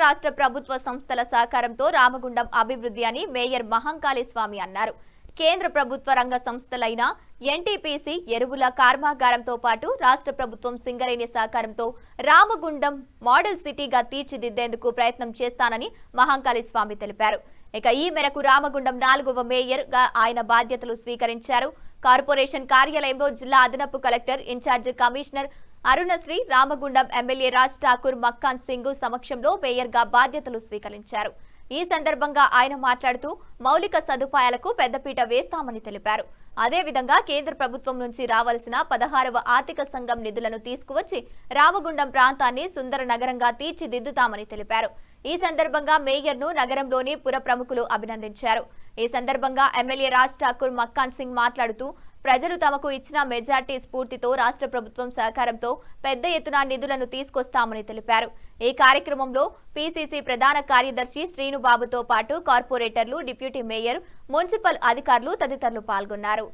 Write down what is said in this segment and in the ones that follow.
రాష్ట్ర ప్రభుత్వ సంస్థల సహకారంతో రామగుండం అభివృద్ధి అని మేయర్ మహంకాళి స్వామి అన్నారు. కేంద్ర ప్రభుత్వ రంగ సంస్థలైన ఎన్టీపీసీ ఎరువుల కర్మాగారంతో పాటు రాష్ట్ర ప్రభుత్వం సింగరేణి సహకారంతో రామగుండం మోడల్ సిటీగా తీర్చిదిద్దేందుకు ప్రయత్నం చేస్తానని మహంకాళి స్వామి తెలిపారు. ఇక ఈ మేరకు రామగుండం 4వ మేయర్ గా ఆయన బాధ్యతలు స్వీకరించారు. కార్పొరేషన్ కార్యాలయంలో జిల్లా అదనపు collector incharge commissioner Arunasri, Ramagundam MLA Raj Thakur Makkan Singh సమక్షంలో మేయర్ గా బాధ్యతలు స్వీకరించారు. ఈ సందర్భంగా ఆయన మాట్లాడుతూ మౌలిక సదుపాయాలకు పెద్దపీట వేస్తామని తెలిపారు. అదేవిధంగా కేంద్ర ప్రభుత్వం నుంచి రావాల్సిన 16వ ఆర్థిక సంఘం నిధులను తీసుకువచ్చి రామగుండం ప్రాంతాన్ని సుందర నగరంగా తీర్చిదిద్దుతామని తెలిపారు. ఈ సందర్భంగా మేయర్ ను నగరంలోని పుర ప్రముఖులు అభినందించారు. ఈ సందర్భంగా ఎమ్మెల్యే రాజ్ ఠాకూర్ మక్కాన్ సింగ్ మాట్లాడుతూ ప్రజలు తమకు ఇచ్చిన మెజార్టీ స్ఫూర్తితో రాష్ట్ర ప్రభుత్వం సహకారంతో పెద్ద ఎత్తున నిధులను తీసుకొస్తామని తెలిపారు. ఈ కార్యక్రమంలో పీసీసీ ప్రధాన కార్యదర్శి శ్రీనుబాబుతో పాటు కార్పొరేటర్లు, డిప్యూటీ మేయర్, మున్సిపల్ అధికారులు తదితరులు పాల్గొన్నారు.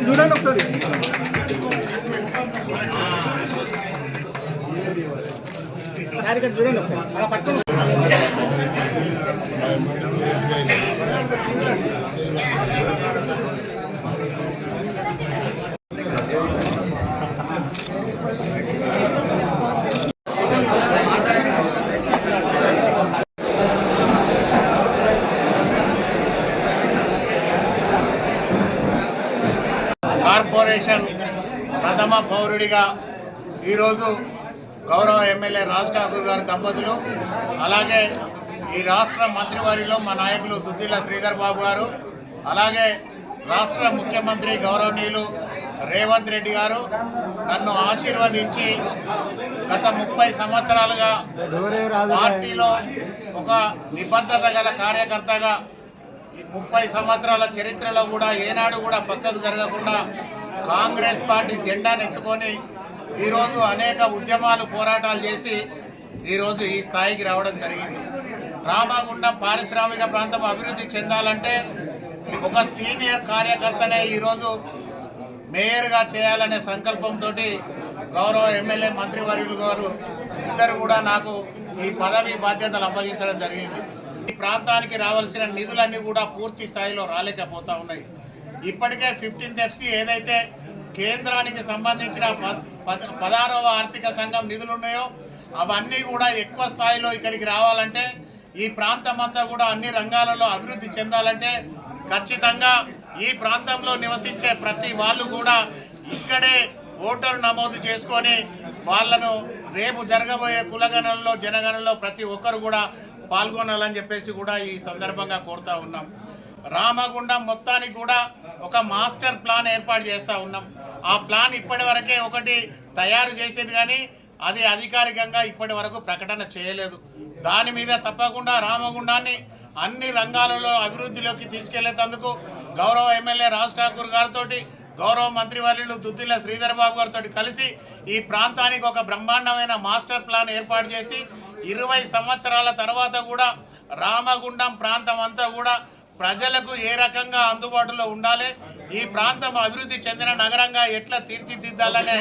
చూడండి ఒకసారి చూడండి ఒకసారి పట్టుకోండి. కార్పొరేషన్ ప్రథమ పౌరుడిగా ఈరోజు గౌరవ ఎమ్మెల్యే రాజ్ ఠాకూర్ గారి దంపతులు, అలాగే ఈ రాష్ట్ర మంత్రివారిలో మా నాయకులు దుద్దిల్ల శ్రీధర్ బాబు గారు, అలాగే రాష్ట్ర ముఖ్యమంత్రి గౌరవనీయులు రేవంత్ రెడ్డి గారు నన్ను ఆశీర్వదించి గత 30 సంవత్సరాలుగా పార్టీలో ఒక నిబద్ధత గల కార్యకర్తగా 30 సంవత్సరాల చరిత్రలో కూడా ఏనాడు కూడా పక్కకు జరగకుండా కాంగ్రెస్ పార్టీ జెండాను ఎత్తుకొని ఈరోజు అనేక ఉద్యమాలు, పోరాటాలు చేసి ఈరోజు ఈ స్థాయికి రావడం జరిగింది. రామగుండం పారిశ్రామిక ప్రాంతం అభివృద్ధి చెందాలంటే ఒక సీనియర్ కార్యకర్తనే ఈరోజు మేయర్గా చేయాలనే సంకల్పంతో గౌరవ ఎమ్మెల్యే మంత్రివర్యులు గారు ఇద్దరు కూడా నాకు ఈ పదవి బాధ్యతలు అప్పగించడం జరిగింది. ఈ ప్రాంతానికి రావాల్సిన నిధులన్నీ కూడా పూర్తి స్థాయిలో రాలేకపోతా ఉన్నాయి. ఇప్పటికే 15th FC ఏదైతే కేంద్రానికి సంబంధించిన 16వ ఆర్థిక సంఘం నిధులు ఉన్నాయో అవన్నీ కూడా ఎక్కువ స్థాయిలో ఇక్కడికి రావాలంటే, ఈ ప్రాంతం అంతా కూడా అన్ని రంగాలలో అభివృద్ధి చెందాలంటే ఖచ్చితంగా ఈ ప్రాంతంలో నివసించే ప్రతి వాళ్ళు కూడా ఇక్కడే ఓటరు నమోదు చేసుకొని వాళ్ళను రేపు జరగబోయే కులగణనలో, జనగణనలో ప్రతి ఒక్కరు కూడా పాల్గొనాలని చెప్పేసి కూడా ఈ సందర్భంగా కోరుతా ఉన్నాం. రామగుండం మొత్తానికి కూడా ఒక మాస్టర్ ప్లాన్ ఏర్పాటు చేస్తూ ఉన్నాం. ఆ ప్లాన్ ఇప్పటి వరకే ఒకటి తయారు చేసేది, కానీ అది అధికారికంగా ఇప్పటి వరకు ప్రకటన చేయలేదు. దాని మీద తప్పకుండా రామగుండాన్ని అన్ని రంగాలలో అభివృద్ధిలోకి తీసుకెళ్లేందుకు గౌరవ ఎమ్మెల్యే రాజ్ ఠాకూర్ గారితో, గౌరవ మంత్రివర్యులు దుద్దిల్ల శ్రీధర్ బాబు గారితో కలిసి ఈ ప్రాంతానికి ఒక బ్రహ్మాండమైన మాస్టర్ ప్లాన్ ఏర్పాటు చేసి 20 సంవత్సరాల తర్వాత కూడా రామగుండం ప్రాంతం అంతా కూడా ప్రజలకు ఏ రకంగా అందుబాటులో ఉండాలి, ఈ ప్రాంతం అభివృద్ధి చెందిన నగరంగా ఎట్లా తీర్చిదిద్దాలనే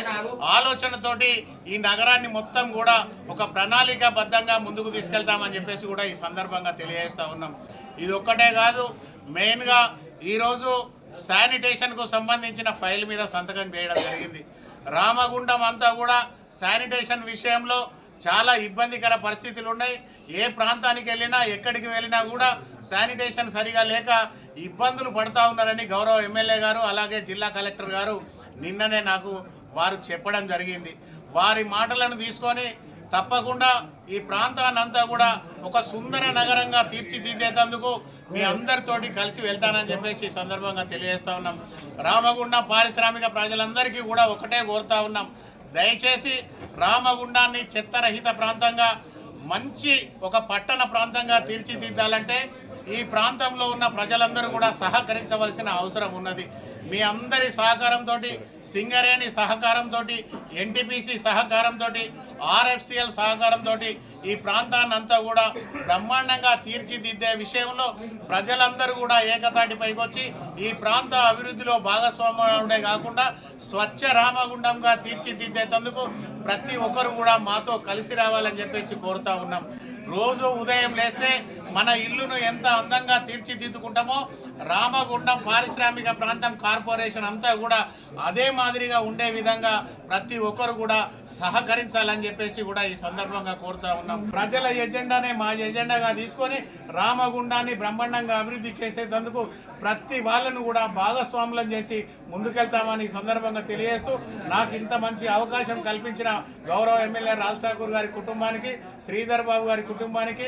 ఆలోచనతోటి ఈ నగరాన్ని మొత్తం కూడా ఒక ప్రణాళికాబద్ధంగా ముందుకు తీసుకెళ్తామని చెప్పేసి కూడా ఈ సందర్భంగా తెలియజేస్తూ ఉన్నాం. ఇది ఒక్కటే కాదు, మెయిన్గా ఈరోజు శానిటేషన్కు సంబంధించిన ఫైల్ మీద సంతకం చేయడం జరిగింది. రామగుండం అంతా కూడా శానిటేషన్ విషయంలో చాలా ఇబ్బందికర పరిస్థితులు ఉన్నాయి. ఏ ప్రాంతానికి వెళ్ళినా ఎక్కడికి వెళ్ళినా కూడా శానిటేషన్ సరిగా లేక ఇబ్బందులు పడుతూ ఉన్నారని గౌరవ ఎమ్మెల్యే గారు అలాగే జిల్లా కలెక్టర్ గారు నిన్ననే నాకు వారు చెప్పడం జరిగింది. వారి మాటలను తీసుకొని తప్పకుండా ఈ ప్రాంతాన్నంతా కూడా ఒక సుందర నగరంగా తీర్చిదిద్దేందుకు మీ అందరితోటి కలిసి వెళ్తానని చెప్పేసి ఈ సందర్భంగా తెలియజేస్తూ ఉన్నాం. రామగుండం పారిశ్రామిక ప్రజలందరికీ కూడా ఒకటే కోరుతా ఉన్నాం, దయచేసి రామగుండాన్ని చెత్తరహిత ప్రాంతంగా మంచి ఒక పట్టణ ప్రాంతంగా తీర్చిదిద్దాలంటే ఈ ప్రాంతంలో ఉన్న ప్రజలందరూ కూడా సహకరించవలసిన అవసరం ఉన్నది. మీ అందరి సహకారంతో, సింగరేణి సహకారంతో, ఎన్టీపీసీ సహకారంతో, ఆర్ఎఫ్సిఎల్ సహకారంతో ఈ ప్రాంతాన్ని అంతా కూడా బ్రహ్మాండంగా తీర్చిదిద్దే విషయంలో ప్రజలందరూ కూడా ఏకతాటిపైకి వచ్చి ఈ ప్రాంత అభివృద్ధిలో భాగస్వాముడే కాకుండా స్వచ్ఛ రామగుండంగా తీర్చిదిద్దేందుకు ప్రతి ఒక్కరు కూడా మాతో కలిసి రావాలని చెప్పేసి కోరుతా ఉన్నాం. రోజు ఉదయం లేస్తే మన ఇల్లును ఎంత అందంగా తీర్చిదిద్దుకుంటామో రామగుండం పారిశ్రామిక ప్రాంతం కార్పొరేషన్ అంతా కూడా అదే మాదిరిగా ఉండే విధంగా ప్రతి ఒక్కరు కూడా సహకరించాలని చెప్పేసి కూడా ఈ సందర్భంగా కోరుతా ఉన్నాం. ప్రజల ఎజెండానే మా ఎజెండాగా తీసుకొని రామగుండాన్ని బ్రహ్మాండంగా అభివృద్ధి చేసేందుకు ప్రతి వాళ్ళను కూడా భాగస్వాములను చేసి ముందుకెళ్తామని ఈ సందర్భంగా తెలియజేస్తూ నాకు ఇంత మంచి అవకాశం కల్పించిన గౌరవ ఎమ్మెల్యే రాజ్ ఠాకూర్ గారి కుటుంబానికి, శ్రీధర్ బాబు గారి కుటుంబానికి,